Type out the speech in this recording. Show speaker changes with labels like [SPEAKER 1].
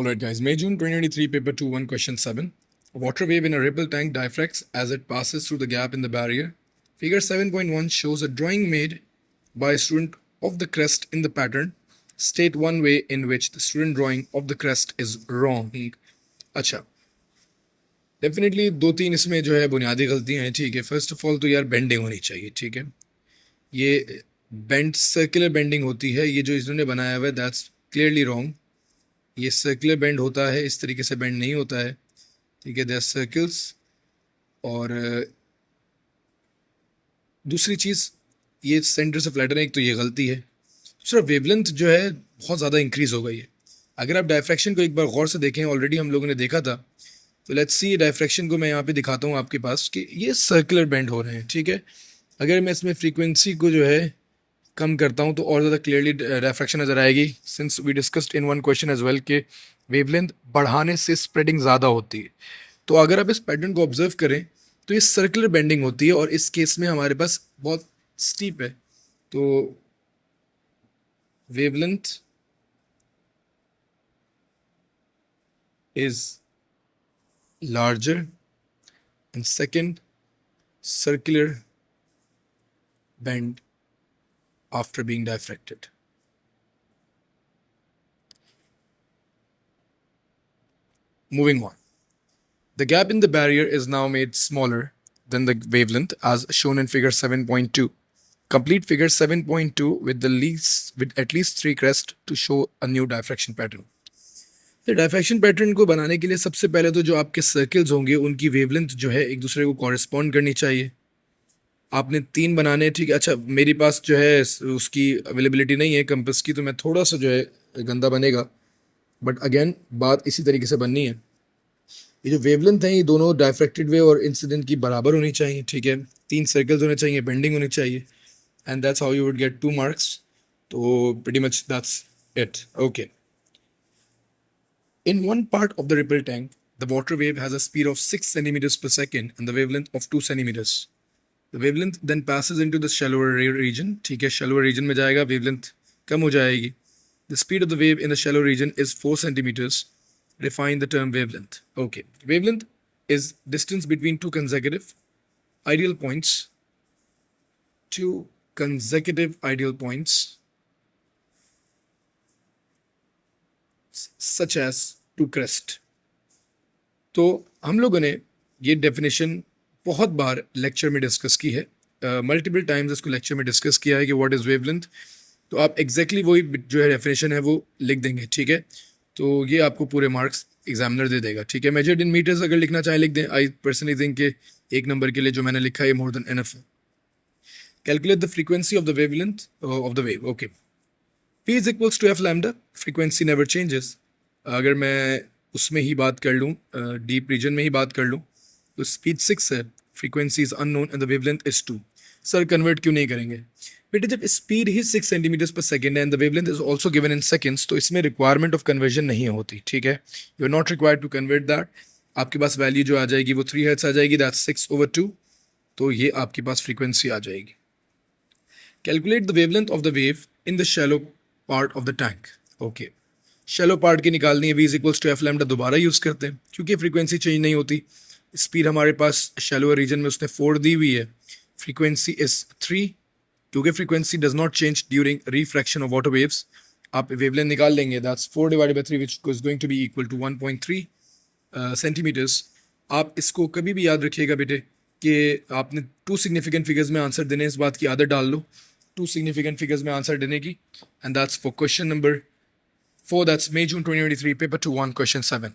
[SPEAKER 1] Alright guys, May June 2023 paper 2-1 question 7. A water wave in a ripple tank diffracts as it passes through the gap in the barrier. Figure 7.1 shows a drawing made by a student of the crest in the pattern. State one way in which the student drawing of the crest is wrong. अच्छा, definitely दो तीन इसमें जो है बुनियादी गलतियां हैं. ठीक है, फर्स्ट ऑफ ऑल तो यार बेंडिंग होनी चाहिए. ठीक है, ये बेंड सर्कुलर बेंडिंग होती है. ये जो इन्होंने बनाया हुआ है दैट्स क्लियरली रॉन्ग. ये सर्कुलर बेंड होता है, इस तरीके से बेंड नहीं होता है. ठीक है, देयर सर्कल्स. और दूसरी चीज़, ये सेंटर से फ्लैटन है, एक तो ये गलती है. दूसरा, वेवलेंथ जो है बहुत ज़्यादा इंक्रीज़ हो गई है. अगर आप डायफ्रैक्शन को एक बार गौर से देखें, ऑलरेडी हम लोगों ने देखा था. तो लेट्स सी डायफ्रैक्शन को मैं यहाँ पे दिखाता हूँ आपके पास कि ये सर्कुलर बेंड हो रहे हैं. ठीक है, अगर मैं इसमें फ्रीक्वेंसी को जो है कम करता हूँ तो और ज़्यादा क्लियरली रिफ्रैक्शन नज़र आएगी. Since we discussed in one question as well के वेवलेंथ बढ़ाने से स्प्रेडिंग ज़्यादा होती है. तो अगर आप इस पैटर्न को ऑब्जर्व करें तो ये सर्कुलर बेंडिंग होती है, और इस केस में हमारे पास बहुत स्टीप है. तो wavelength is larger, and second, circular bend after being diffracted. Moving on. The gap in the barrier is now made smaller than the wavelength as shown in figure 7.2. Complete figure 7.2 with at least 3 crests to show a new diffraction pattern. तो diffraction pattern को बनाने के लिए सबसे पहले तो जो आपके सर्कल्स होंगे उनकी वेवलेंथ जो है एक दूसरे को कॉरेस्पॉन्ड करनी चाहिए. आपने 3 बनाने. ठीक है, अच्छा मेरे पास जो है उसकी अवेलेबिलिटी नहीं है कंपास की, तो मैं थोड़ा सा जो है गंदा बनेगा, बट अगेन बात इसी तरीके से बननी है. ये जो वेवलेंथ है ये दोनों डायफ्रैक्टेड वेव और इंसिडेंट की बराबर होनी चाहिए. ठीक है, 3 सर्कल्स होने चाहिए, बेंडिंग होनी चाहिए, and that's how you would get 2 marks. तो pretty much that's it. Okay. In one part of the ripple tank, the water wave has a speed of 6 centimeters per second and the wavelength of 2 centimeters. The wavelength then passes into the shallower region. ठीक है, shallower region में जाएगा, wavelength कम हो जाएगी. The speed of the wave in the shallow region is 4 centimeters. Define the term wavelength. Okay, wavelength is distance between two consecutive ideal points. Two consecutive ideal points such as to crest. तो हम लोगों ने ये definition बहुत बार lecture में discuss की है, multiple times इसको लेक्चर में डिस्कस किया है कि व्हाट इज़ वेवलेंथ. तो आप एग्जैक्टली वही जो है डेफिनेशन है वो लिख देंगे. ठीक है, तो ये आपको पूरे मार्क्स एग्जामिनर दे देगा. ठीक है, मेजर्ड इन मीटर्स अगर लिखना चाहे लिख दें. आई पर्सनली थिंक कि 1 नंबर के लिए जो मैंने लिखा है मोर देन एनफ है. Calculate the frequency of the wavelength of the wave. Okay, P is equals to f lambda. Frequency never changes. अगर मैं उसमें ही बात कर लूँ, डीप रीजन में ही बात कर लूँ, तो स्पीड 6 है, frequency is unknown and the wavelength is 2. Sir convert क्यों नहीं करेंगे बेटे? जब स्पीड ही 6 सेंटीमीटर्स पर सेकेंड है and the wavelength is also given in seconds, तो इसमें रिक्वायरमेंट ऑफ कन्वर्जन नहीं होती. ठीक है, you are not required to convert that. आपके पास वैल्यू जो आ जाएगी वो 3 हर्ट्ज आ जाएगी, दैट्स 6/2. तो ये आपके पास फ्रीक्वेंसी आ जाएगी. Calculate the wavelength of the wave in the shallow part of the tank. Okay, shallow part की निकालनी है. V is equals to F lambda दोबारा यूज़ करते हैं क्योंकि फ्रीक्वेंसी चेंज नहीं होती. स्पीड हमारे पास शैलो रीजन में उसने 4 दी हुई है. फ्रीक्वेंसी इज 3 क्योंकि frequency does not change during refraction of water waves. आप वेवलेंथ निकाल लेंगे, that's 4 divided by 3 which is going to be equal to 1.3 centimetres. आप इसको कभी भी याद रखिएगा बेटे कि आपने 2 सिग्निफिकेंट फिगर्स में आंसर देने, इस बात की आदत डाल लो 2 significant figures में आंसर देने की. And that's for question number 4. That's May June 2023 paper 2-1 question 7.